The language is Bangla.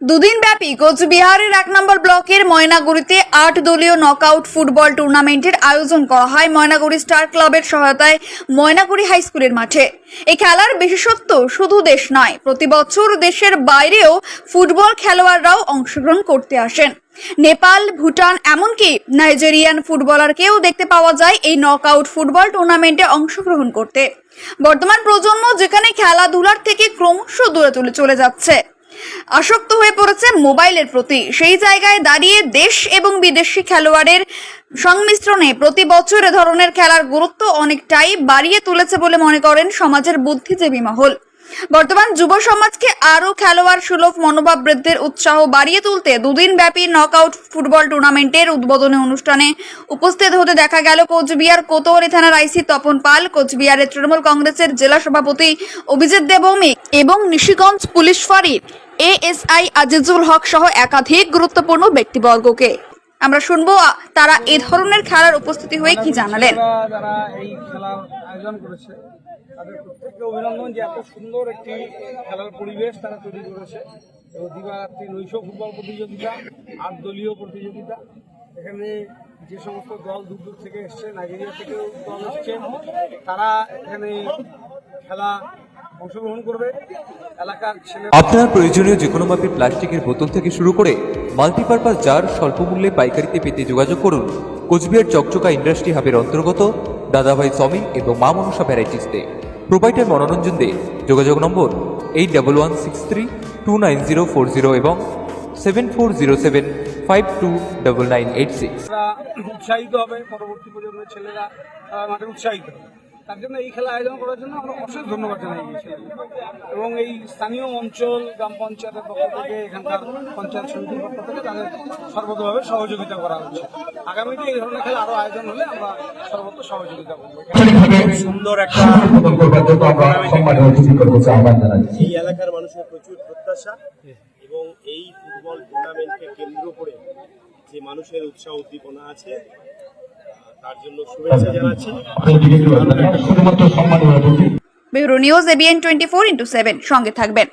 দুদিন ব্যাপী কোচবিহারের 1 নম্বর ব্লকের ময়নাগুড়িতে 8 দলীয় নকআউট ফুটবল টুর্নামেন্টের আয়োজন করা হয় ময়নাগুড়ি স্টার ক্লাবের সহায়তায় ময়নাগুড়ি হাই স্কুলের মাঠে। এই খেলার বিশেষত্ব শুধু দেশ নয়, প্রতি বছর দেশের বাইরেও ফুটবল খেলোয়াড়রাও অংশগ্রহণ করতে আসেন। নেপাল, ভুটান, এমনকি নাইজেরিয়ান ফুটবলারকেও দেখতে পাওয়া যায় এই নকআউট ফুটবল টুর্নামেন্টে অংশগ্রহণ করতে। বর্তমান প্রজন্ম যেখানে খেলাধুলার থেকে ক্রমশ দূরে চলে যাচ্ছে, আসক্ত হয়ে পড়েছে মোবাইলের প্রতি, সেই জায়গায় দাঁড়িয়ে দেশ এবং বিদেশি খেলোয়াড়ের সংমিশ্রণে প্রতি বছর এ ধরনের খেলার গুরুত্ব অনেকটাই বাড়িয়ে তুলেছে বলে মনে করেন সমাজের বুদ্ধিজীবী মহল। বর্তমান যুব সমাজকে আরও খেলোয়াড় সুলভ মনোভাব বৃদ্ধির উৎসাহ বাড়িয়ে তুলতে দুদিন ব্যাপী নকআউট ফুটবল টুর্নামেন্টের উদ্বোধনী অনুষ্ঠানে উপস্থিত হতে দেখা গেল কোচবিহার কোতোয়ালি থানার আইসি তপন পাল, কোচবিহারের তৃণমূল কংগ্রেসের জেলা সভাপতি অভিজিৎ দেবভৌমিক এবং নিশিগঞ্জ পুলিশ ফাঁড়ির এএসআই আজিজুল হক সহ একাধিক গুরুত্বপূর্ণ ব্যক্তিবর্গকে। আমরা শুনবো তারা এ ধরনের খেলার উপস্থিতি হয়ে কি জানালেন। যারা এই খেলার আয়োজন করেছে তাদের প্রত্যেককে অভিনন্দন যে এত সুন্দর একটি খেলার পরিবেশ তারা তৈরি করেছে। এবং দিবারাত্রি নৈশ ফুটবল প্রতিযোগিতা, 8 দলীয় প্রতিযোগিতা। এখানে যে সমস্ত দল দূর দূর থেকে এসছে, নাইজেরিয়া থেকেও দল এসছে, তারা এখানে খেলা অংশগ্রহণ করবে। এলাকার ছেলে আপনার প্রয়োজনীয় যে কোনো মাপের প্লাস্টিকের বোতল থেকে শুরু করে মাল্টিপারপাস জার স্বল্প মূল্যে পাইকারিতে পেতে যোগাযোগ করুন কোচবিহার চকচকা ইন্ডাস্ট্রি হাবের অন্তর্গত দাদাভাই সমিং এবং মা মনসা ভ্যারাইটিসতে। প্রোভাইডার মনোরঞ্জন দে। যোগাযোগ নম্বর 8163299040 এবং 7407529986। উৎসাহিত হবে, পরবর্তী প্রজন্মের ছেলেরা মাঠে উৎসাহিত হবে। তার জন্য এই খেলা আয়োজন করার জন্য আমরা অবশ্যই ধন্যবাদ জানাই এবং এই স্থানীয় অঞ্চল গ্রাম পঞ্চায়েতের পক্ষ থেকে, এখানকার পঞ্চায়েত সমিতির পক্ষ থেকে তাদের সর্বতভাবে সহযোগিতা করা হচ্ছে। আগামীতে এই ধরনের খেলা আরো আয়োজন হলে আমরা সর্বত্র সহযোগিতা করবো। সুন্দর একটা এই এলাকার মানুষের প্রচুর প্রত্যাশা এবং এই ফুটবল টুর্নামেন্টকে কেন্দ্র করে যে মানুষের উৎসাহ উদ্দীপনা আছে তার জন্য শুভেচ্ছা জানাচ্ছি। ব্যুরো নিউজ ABN 24/7 সঙ্গে থাকবেন।